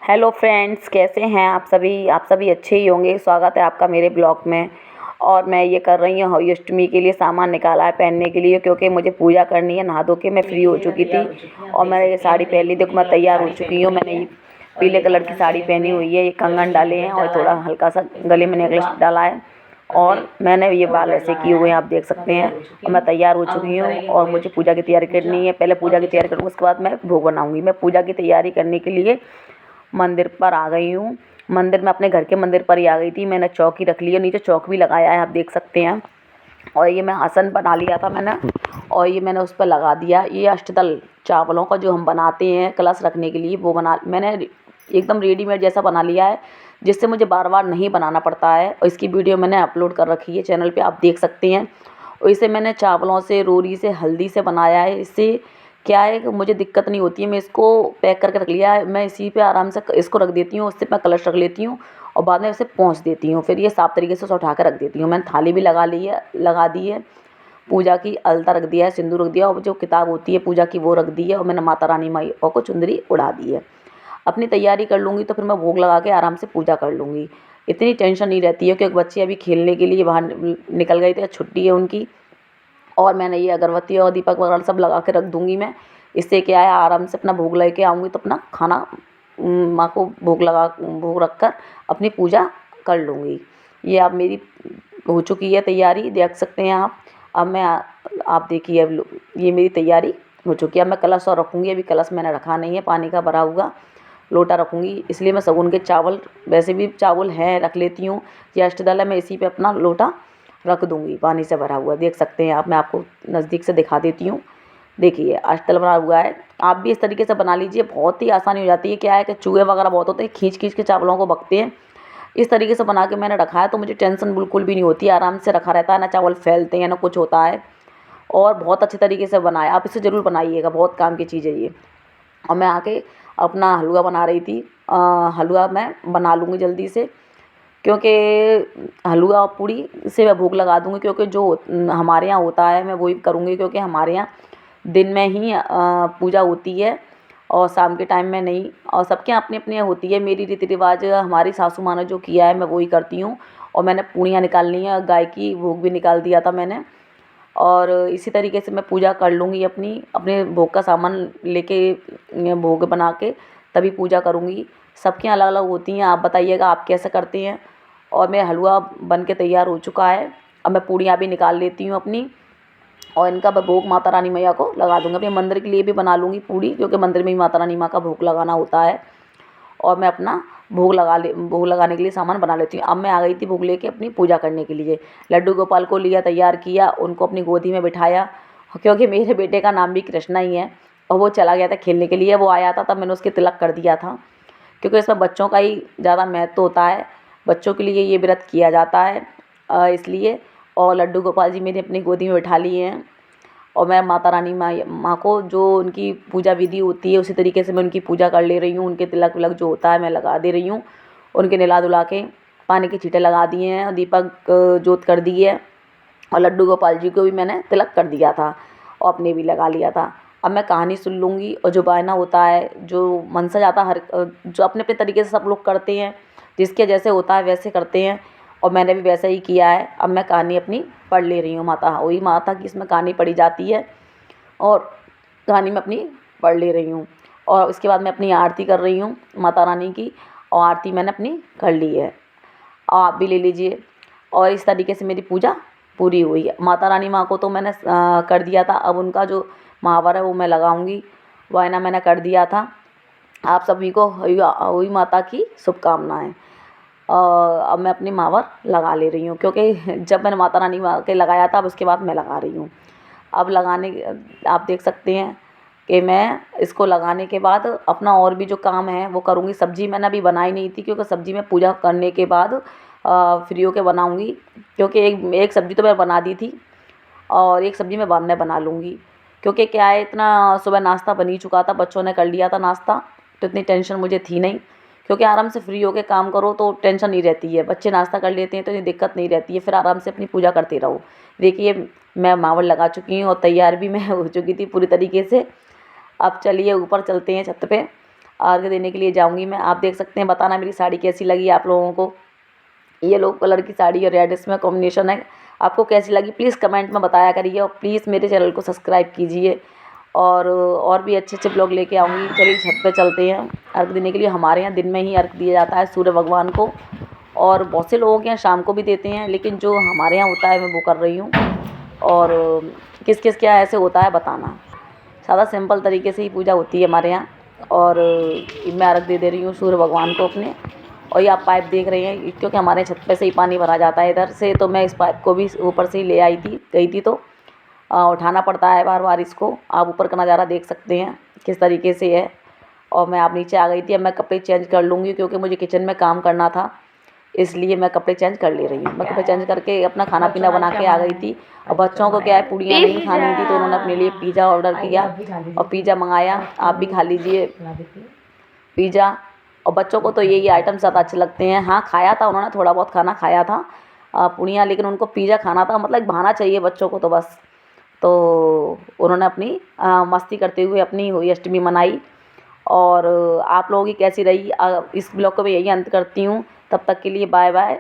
Hello friends, कैसे हैं आप सभी अच्छे ही होंगे। स्वागत है आपका मेरे ब्लॉग में। और मैं ये कर रही हूँ अष्टमी के लिए सामान निकाला है पहनने के लिए, क्योंकि मुझे पूजा करनी है। नहा धो के मैं फ्री हो चुकी थी और मैंने ये साड़ी पहन ली। देखो मैं तैयार हो चुकी हूँ। मैंने ये पीले कलर की साड़ी पहनी हुई है, ये कंगन डाले हैं और थोड़ा हल्का सा गले में नेकलेस डाला है और मैंने ये बाल ऐसे किए हुए हैं, आप देख सकते हैं। और मैं तैयार हो चुकी हूँ और मुझे पूजा की तैयारी करनी है। पहले पूजा की तैयारी करूँगी, उसके बाद मैं भोग बनाऊँगी। मैं पूजा की तैयारी करने के लिए मंदिर पर आ गई हूँ। मंदिर में अपने घर के मंदिर पर ही आ गई थी। मैंने चौकी रख ली है, नीचे चौक भी लगाया है, आप देख सकते हैं। और ये मैं आसन बना लिया था मैंने, और ये मैंने उस पर लगा दिया। ये अष्टदल चावलों का जो हम बनाते हैं कलश रखने के लिए, वो मैंने एकदम रेडीमेड जैसा बना लिया है, जिससे मुझे बार बार नहीं बनाना पड़ता है। और इसकी वीडियो मैंने अपलोड कर रखी है चैनल पे, आप देख सकते हैं। और इसे मैंने चावलों से, रोरी से, हल्दी से बनाया है। इससे क्या है कि मुझे दिक्कत नहीं होती है। मैं इसको पैक करके रख लिया है, मैं इसी पे आराम से इसको रख देती हूँ। उससे मैं कलश रख लेती हूँ और बाद में इसे पोंछ देती हूँ। फिर ये साफ़ तरीके से उठा कर रख देती हूँ। मैंने थाली भी लगा दी है, पूजा की अलता रख दिया है, सिंदूर रख दिया, और जो किताब होती है पूजा की वो रख दी है। और मैंने माता रानी माई और को चुंदरी उड़ा दी है। अपनी तैयारी कर लूँगी तो फिर मैं भोग लगा के आराम से पूजा कर लूँगी। इतनी टेंशन नहीं रहती है, क्योंकि बच्चे अभी खेलने के लिए बाहर निकल गए थे, छुट्टी है उनकी। और मैंने ये अगरबत्ती और दीपक वगैरह सब लगा के रख दूँगी मैं। इससे क्या है, आराम से अपना भोग लेके आऊँगी तो अपना खाना माँ को भोग रख कर अपनी पूजा कर लूँगी। ये अब मेरी हो चुकी है तैयारी, देख सकते हैं आप। अब मैं आप देखिए, अब ये मेरी तैयारी हो चुकी है। अब मैं कलश और रखूँगी। अभी कलश मैंने रखा नहीं है, पानी का भरा हुआ लोटा रखूँगी। इसलिए मैं सगुन के चावल, वैसे भी चावल हैं, रख लेती हूँ। ये अष्टदल है, मैं इसी पे अपना लोटा रख दूँगी पानी से भरा हुआ। देख सकते हैं आप, मैं आपको नज़दीक से दिखा देती हूँ। देखिए अष्टदल बना हुआ है। आप भी इस तरीके से बना लीजिए, बहुत ही आसानी हो जाती है। क्या है कि चूहे वगैरह बहुत होते हैं, खींच खींच के चावलों को बकते हैं। इस तरीके से बना के मैंने रखा है तो मुझे टेंशन बिल्कुल भी नहीं होती, आराम से रखा रहता है। ना चावल फैलते हैं ना कुछ होता है। और बहुत अच्छे तरीके से बनाया, आप इसे ज़रूर बनाइएगा, बहुत काम की चीज़ है ये। और मैं आके अपना हलवा बना रही थी। हलवा मैं बना लूँगी जल्दी से, क्योंकि हलवा और पूड़ी से मैं भोग लगा दूँगी। क्योंकि जो हमारे यहाँ होता है मैं वही करूँगी, क्योंकि हमारे यहाँ दिन में ही पूजा होती है और शाम के टाइम में नहीं। और सबके यहाँ अपनी अपनी होती है। मेरी रीति रिवाज, हमारी सासू माँ ने जो किया है मैं वही करती हूँ। और मैंने पूड़ियाँ निकाल ली हैं, गाय की भोग भी निकाल दिया था मैंने। और इसी तरीके से मैं पूजा कर लूँगी अपनी, अपने भोग का सामान लेके भोग बना के तभी पूजा करूँगी। सबके यहाँ अलग अलग होती हैं, आप बताइएगा आप कैसे करते हैं। और मेरा हलवा बन के तैयार हो चुका है। अब मैं पूड़ियाँ भी निकाल लेती हूँ अपनी, और इनका मैं भोग माता रानी मैया को लगा दूँगी। अपने मंदिर के लिए भी बना लूँगी पूड़ी, क्योंकि मंदिर में ही माता रानी माँ का भोग लगाना होता है। और मैं अपना भोग लगाने के लिए सामान बना लेती हूँ। अब मैं आ गई थी भोग लेके अपनी पूजा करने के लिए। लड्डू गोपाल को लिया, तैयार किया, उनको अपनी गोदी में बिठाया, क्योंकि मेरे बेटे का नाम भी कृष्णा ही है। और वो चला गया था खेलने के लिए, वो आया था तब मैंने उसके तिलक कर दिया था, क्योंकि इसमें बच्चों का ही ज़्यादा महत्व होता है। बच्चों के लिए ये व्रत किया जाता है, इसलिए। और लड्डू गोपाल जी मेरे अपनी गोदी में बिठा लिए हैं। और मैं माता रानी माँ को जो उनकी पूजा विधि होती है उसी तरीके से मैं उनकी पूजा कर ले रही हूँ। उनके तिलक विलक जो होता है मैं लगा दे रही हूँ। उनके नहला धुला के पानी की छींटे लगा दिए हैं और दीपक जोत कर दी है। और लड्डू गोपाल जी को भी मैंने तिलक कर दिया था और अपने भी लगा लिया था। अब मैं कहानी सुन लूँगी। और जो बायना होता है, जो मन से जाता, हर जो अपने अपने तरीके से सब लोग करते हैं, जिसके जैसे होता है वैसे करते हैं। और मैंने भी वैसा ही किया है। अब मैं कहानी अपनी पढ़ ले रही हूँ। वही माता की इसमें कहानी पढ़ी जाती है और कहानी मैं अपनी पढ़ ले रही हूँ। और उसके बाद मैं अपनी आरती कर रही हूँ माता रानी की, और आरती मैंने अपनी कर ली है। और आप भी ले लीजिए। और इस तरीके से मेरी पूजा पूरी हुई है। माता रानी माँ को तो मैंने कर दिया था। अब उनका जो महावर है वो मैं लगाऊंगी। वायना मैंने कर दिया था। आप सभी को हुई माता की शुभकामनाएं। अब मैं अपनी महावर लगा ले रही हूँ, क्योंकि जब मैंने माता रानी माँ के लगाया था, अब उसके बाद मैं लगा रही हूँ। अब आप देख सकते हैं कि मैं इसको लगाने के बाद अपना और भी जो काम है वो करूँगी। सब्ज़ी मैंने अभी बनाई नहीं थी, क्योंकि सब्ज़ी मैं पूजा करने के बाद फ्री होके बनाऊँगी। क्योंकि एक सब्ज़ी तो मैं बना दी थी और एक सब्ज़ी मैं बाद में बना लूँगी। क्योंकि क्या है, इतना सुबह नाश्ता बन ही चुका था, बच्चों ने कर लिया था नाश्ता, तो इतनी टेंशन मुझे थी नहीं। क्योंकि आराम से फ्री होके काम करो तो टेंशन नहीं रहती है। बच्चे नाश्ता कर लेते हैं तो ये दिक्कत नहीं रहती है, फिर आराम से अपनी पूजा करते रहो। देखिए मैं मावर लगा चुकी हूँ और तैयार भी मैं हो चुकी थी पूरी तरीके से। अब चलिए ऊपर चलते हैं छत पे। अर्घ देने के लिए जाऊँगी मैं। आप देख सकते हैं, बताना मेरी साड़ी कैसी लगी आप लोगों को। येलो कलर की साड़ी और रेड इसमें कॉम्बिनेशन है। आपको कैसी लगी प्लीज़ कमेंट में बताया करिए, और प्लीज़ मेरे चैनल को सब्सक्राइब कीजिए। और भी अच्छे अच्छे ब्लॉग लेके आऊँगी। चलिए छत पे चलते हैं अर्घ देने के लिए। हमारे यहाँ दिन में ही अर्घ दिया जाता है सूर्य भगवान को, और बहुत से लोगों के यहाँ शाम को भी देते हैं, लेकिन जो हमारे यहाँ होता है मैं वो कर रही हूँ। और किस किस क्या ऐसे होता है बताना। सादा सिंपल तरीके से ही पूजा होती है हमारे यहाँ। और मैं अर्घ दे रही हूँ सूर्य भगवान को अपने। और ये आप पाइप देख रहे हैं, क्योंकि हमारे छत पे से ही पानी भरा जाता है इधर से, तो मैं इस पाइप को भी ऊपर से ही ले गई थी, तो उठाना पड़ता है बार बार इसको। आप ऊपर का नज़ारा देख सकते हैं किस तरीके से है। और मैं आप नीचे आ गई थी। अब मैं कपड़े चेंज कर लूँगी, क्योंकि मुझे किचन में काम करना था, इसलिए मैं कपड़े चेंज कर ले रही हूँ। मैं कपड़े चेंज करके अपना खाना पीना बना के आ गई थी। और बच्चों को क्या है, पूड़ियाँ नहीं खानी थी, तो उन्होंने अपने लिए पिज़्ज़ा ऑर्डर किया और पिज़्ज़ा मंगाया। आप भी खा लीजिए पिज़्ज़ा। और बच्चों को तो यही आइटम ज़्यादा अच्छे लगते हैं। हाँ, खाया था उन्होंने, थोड़ा बहुत खाना खाया था पूड़ियाँ, लेकिन उनको पिज़्ज़ा खाना था। मतलब बहाना चाहिए बच्चों को तो बस। तो उन्होंने अपनी मस्ती करते हुए अपनी होली अष्टमी मनाई। और आप लोगों की कैसी रही, इस ब्लॉग को मैं यही अंत करती हूँ। तब तक के लिए बाय बाय।